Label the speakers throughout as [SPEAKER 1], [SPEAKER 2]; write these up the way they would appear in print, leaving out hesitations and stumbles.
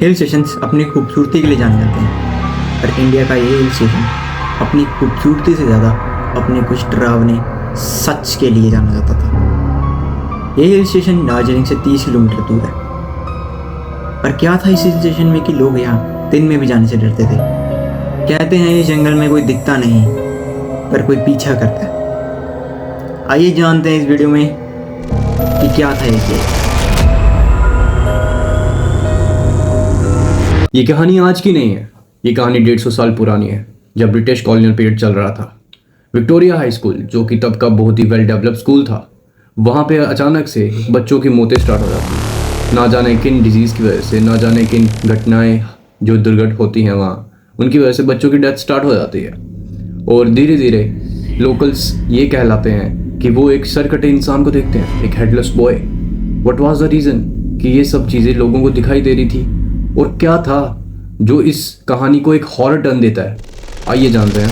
[SPEAKER 1] Hill stations अपनी खूबसूरती के लिए जाने जाते हैं, पर इंडिया का ये हिल स्टेशन अपनी खूबसूरती से ज़्यादा अपने कुछ डरावने सच के लिए जाना जाता था। ये हिल स्टेशन दार्जिलिंग से 30 किलोमीटर दूर है। पर क्या था इस हिल स्टेशन में कि लोग यहाँ दिन में भी जाने से डरते थे। कहते हैं इस जंगल में कोई दिखता नहीं पर कोई पीछा करता है। आइए जानते हैं इस वीडियो में कि क्या था
[SPEAKER 2] ये कहानी आज की नहीं है। ये कहानी 150 साल पुरानी है, जब ब्रिटिश कॉलोनियल पीरियड चल रहा था। विक्टोरिया हाई स्कूल, जो कि तब का बहुत ही वेल डेवलप्ड स्कूल था, वहाँ पे अचानक से बच्चों की मौतें स्टार्ट हो जाती। ना जाने किन डिजीज़ की वजह से, ना जाने किन घटनाएं जो दुर्घट होती हैं वहाँ, उनकी वजह से बच्चों की डेथ स्टार्ट हो जाती है। और धीरे धीरे लोकल्स ये कहलाते हैं कि वो एक सरकटे इंसान को देखते हैं, एक headless boy. What was the reason कि ये सब चीज़ें लोगों को दिखाई दे रही थी, और क्या था जो इस कहानी को एक हॉरर टर्न देता है? आइए जानते हैं।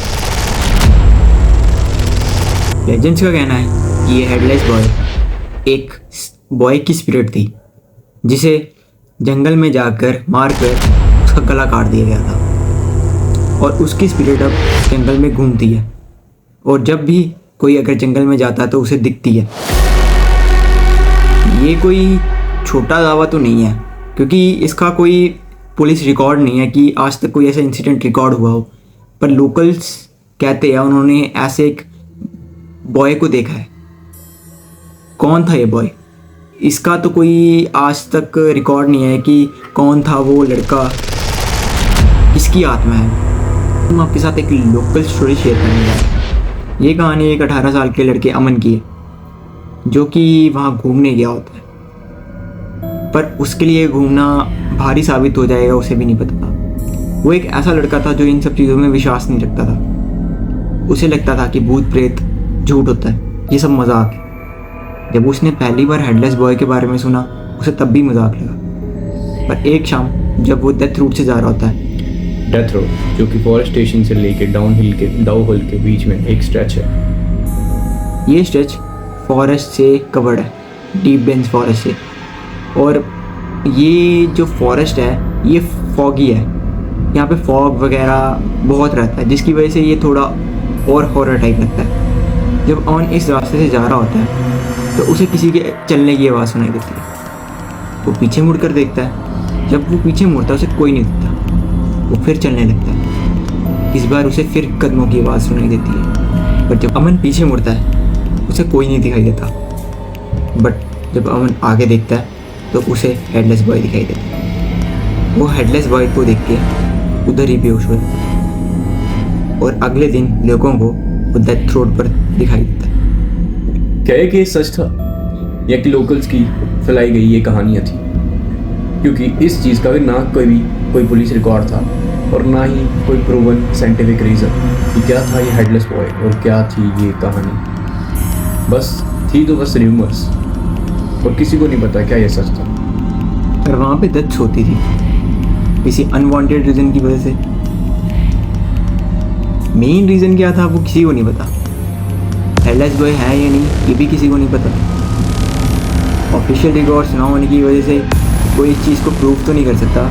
[SPEAKER 1] लेजेंड्स का कहना है कि ये हेडलेस बॉय एक बॉय की स्पिरिट थी, जिसे जंगल में जाकर मारकर उसका गला काट दिया गया था, और उसकी स्पिरिट अब जंगल में घूमती है, और जब भी कोई अगर जंगल में जाता है तो उसे दिखती है। ये कोई छोटा दावा तो नहीं है, क्योंकि इसका कोई पुलिस रिकॉर्ड नहीं है कि आज तक कोई ऐसा इंसिडेंट रिकॉर्ड हुआ हो, पर लोकल्स कहते हैं उन्होंने ऐसे एक बॉय को देखा है। कौन था ये बॉय, इसका तो कोई आज तक रिकॉर्ड नहीं है कि कौन था वो लड़का, किसकी आत्मा है। हम आपके साथ एक लोकल स्टोरी शेयर करने जा रहे हैं। ये कहानी एक 18 साल के लड़के अमन की है, जो कि वहाँ घूमने गया होता है, पर उसके लिए घूमना भारी साबित हो जाएगा उसे भी नहीं पता था। वो एक ऐसा लड़का था जो इन सब चीज़ों में विश्वास नहीं रखता था। उसे लगता था कि भूत प्रेत झूठ होता है, ये सब मजाक है। जब उसने पहली बार हेडलेस बॉय के बारे में सुना, उसे तब भी मजाक लगा। पर एक शाम जब वो डेथ रूट से जा रहा होता है,
[SPEAKER 2] डेथ रोड, जो कि फॉरेस्ट स्टेशन से लेके डाउन हिल के बीच में एक स्ट्रेच है।
[SPEAKER 1] ये स्ट्रेच फॉरेस्ट से कवर्ड है, डीप डेंस फॉरेस्ट से। और ये जो फॉरेस्ट है ये फॉगी है, यहाँ पे फॉग वगैरह बहुत रहता है, जिसकी वजह से ये थोड़ा और हॉरर टाइप लगता है। जब अमन इस रास्ते से जा रहा होता है तो उसे किसी के चलने की आवाज़ सुनाई देती है। वो पीछे मुड़ कर देखता है। जब वो पीछे मुड़ता है उसे कोई नहीं दिखता। वो फिर चलने लगता है। इस बार उसे फिर कदमों की आवाज़ सुनाई देती है, पर जब अमन पीछे मुड़ता है उसे कोई नहीं दिखाई देता। बट जब अमन आगे देखता है तो उसे हेडलेस बॉय दिखाई देता है। वो हेडलेस बॉय को देख के उधर ही बेहोश हो जाता है, और अगले दिन लोगों को वो डेथ रोड पर दिखाई देता है।
[SPEAKER 2] क्या ये सच था, या कि लोकल्स की फैलाई गई ये कहानियाँ थी? क्योंकि इस चीज़ का भी ना कोई पुलिस रिकॉर्ड था, और ना ही कोई प्रूवन साइंटिफिक रीज़न कि क्या था ये हेडलेस बॉय और क्या थी ये कहानी। बस थी तो बस र्यूमर्स, और किसी को नहीं पता क्या ये सच था।
[SPEAKER 1] पर वहाँ पे डेथ होती थी किसी अनवांटेड रीज़न की वजह से। मेन रीज़न क्या था वो किसी को नहीं पता। हेडलेस बॉय है या नहीं ये भी किसी को नहीं पता। ऑफिशियल रिकॉर्ड्स ना होने की वजह से कोई इस चीज़ को प्रूव तो नहीं कर सकता,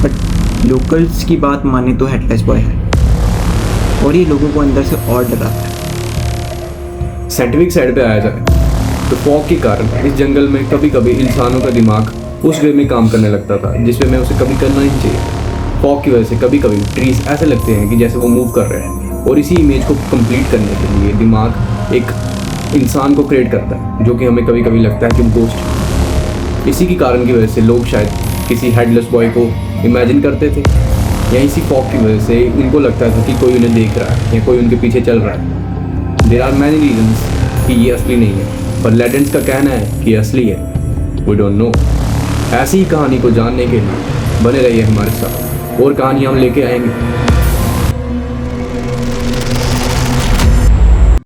[SPEAKER 1] बट लोकल्स की बात माने तो हेडलेस बॉय है, और ये लोगों को अंदर से और डराता है।
[SPEAKER 2] साइंटिफिक साइड पे आया जाए तो फॉग के कारण इस जंगल में कभी कभी इंसानों का दिमाग उस वे में काम करने लगता था जिस वे में उसे कभी करना ही चाहिए। फॉग की वजह से कभी कभी ट्रीज ऐसे लगते हैं कि जैसे वो मूव कर रहे हैं, और इसी इमेज को कंप्लीट करने के लिए दिमाग एक इंसान को क्रिएट करता है, जो कि हमें कभी कभी लगता है कि वो गोस्ट है। इसी के कारण की वजह से लोग शायद किसी हेडलेस बॉय को इमेजिन करते थे, या इसी फॉग की वजह से उनको लगता था कि कोई उन्हें देख रहा है या कोई उनके पीछे चल रहा है। देयर आर मैनी रीजन्स कि ये असली नहीं है, पर लेजेंड्स का कहना है कि असली है। We don't know. ऐसी ही कहानी को जानने के लिए बने रहिए हमारे साथ, और कहानी हम लेके आएंगे।